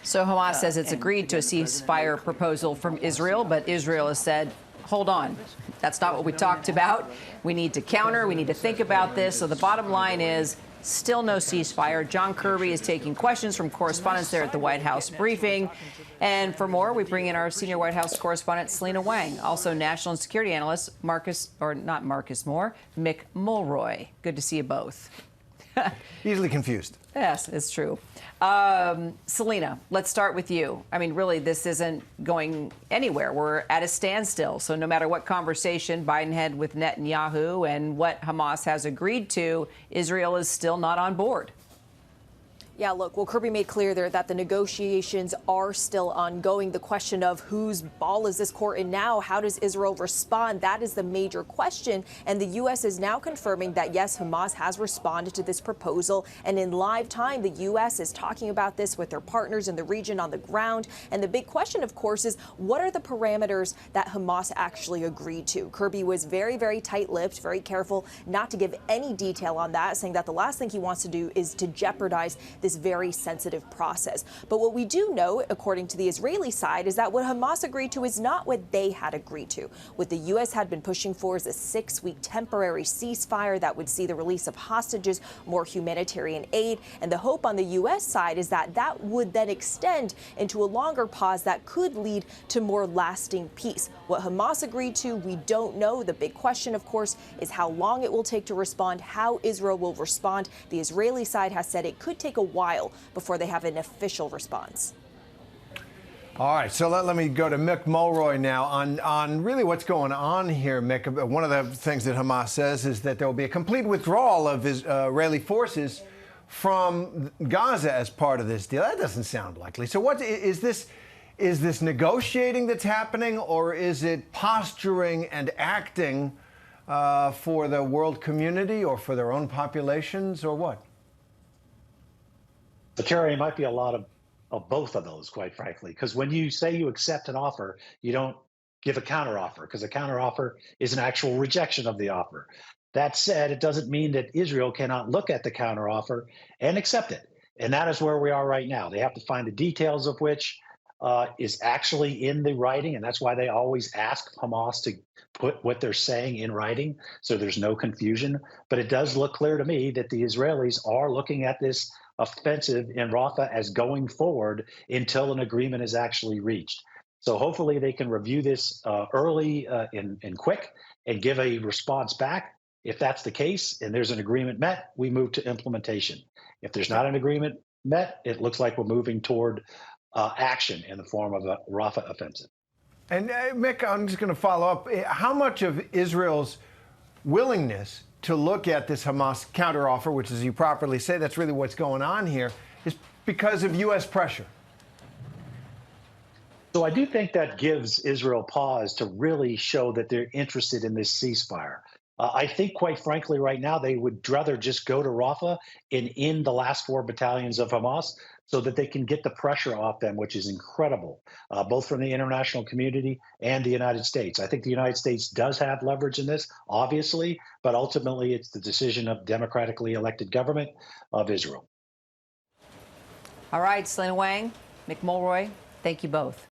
So Hamas says it's agreed to a ceasefire proposal from Israel, but Israel has said, hold on, that's not what we talked about. We need to counter. We need to think about this. So the bottom line is still no ceasefire. John Kirby is taking questions from correspondents there at the White House briefing. And for more, we bring in our senior White House correspondent, Selena Wang, also national and security analyst, Mick Mulroy. Good to see you both. Easily confused. Yes, it's true. Selena, let's start with you. I mean, really, this isn't going anywhere. We're at a standstill. So no matter what conversation Biden had with Netanyahu and what Hamas has agreed to, Israel is still not on board. Yeah, look, well, Kirby made clear there that the negotiations are still ongoing. The question of whose ball is this court in now? How does Israel respond? That is the major question. And the U.S. is now confirming that, yes, Hamas has responded to this proposal. And in live time, the U.S. is talking about this with their partners in the region on the ground. And the big question, of course, is what are the parameters that Hamas actually agreed to? Kirby was very, very tight-lipped, very careful not to give any detail on that, saying that the last thing he wants to do is to jeopardize this very sensitive process. But what we do know, according to the Israeli side, is that what Hamas agreed to is not what they had agreed to. What the U.S. had been pushing for is a 6-week temporary ceasefire that would see the release of hostages, more humanitarian aid. And the hope on the U.S. side is that that would then extend into a longer pause that could lead to more lasting peace. What Hamas agreed to, we don't know. The big question, of course, is how long it will take to respond, how Israel will respond. The Israeli side has said it could take a while before they have an official response. All right, so let me go to Mick Mulroy now on really what's going on here, Mick. One of the things that Hamas says is that there will be a complete withdrawal of Israeli forces from Gaza as part of this deal. That doesn't sound likely. So what is this? Is this negotiating that's happening, or is it posturing and acting for the world community or for their own populations, or what? Terry, it might be a lot of both of those, quite frankly, because when you say you accept an offer, you don't give a counteroffer, because a counteroffer is an actual rejection of the offer. That said, it doesn't mean that Israel cannot look at the counteroffer and accept it. And that is where we are right now. They have to find the details of which is actually in the writing, and that's why they always ask Hamas to put what they're saying in writing so there's no confusion. But it does look clear to me that the Israelis are looking at this offensive in Rafah as going forward until an agreement is actually reached. So hopefully they can review this early and quick and give a response back. If that's the case and there's an agreement met, we move to implementation. If there's not an agreement met, it looks like we're moving toward action in the form of a Rafah offensive. And Mick, I'm just going to follow up. How much of Israel's willingness to look at this Hamas counteroffer, which, as you properly say, that's really what's going on here, is because of U.S. pressure? So I do think that gives Israel pause to really show that they're interested in this ceasefire. I think, quite frankly, right now, they would rather just go to Rafah and end the last 4 battalions of Hamas so that they can get the pressure off them, which is incredible, both from the international community and the United States. I think the United States does have leverage in this, obviously, but ultimately it's the decision of democratically elected government of Israel. All right, Selena Wang, Mick Mulroy, thank you both.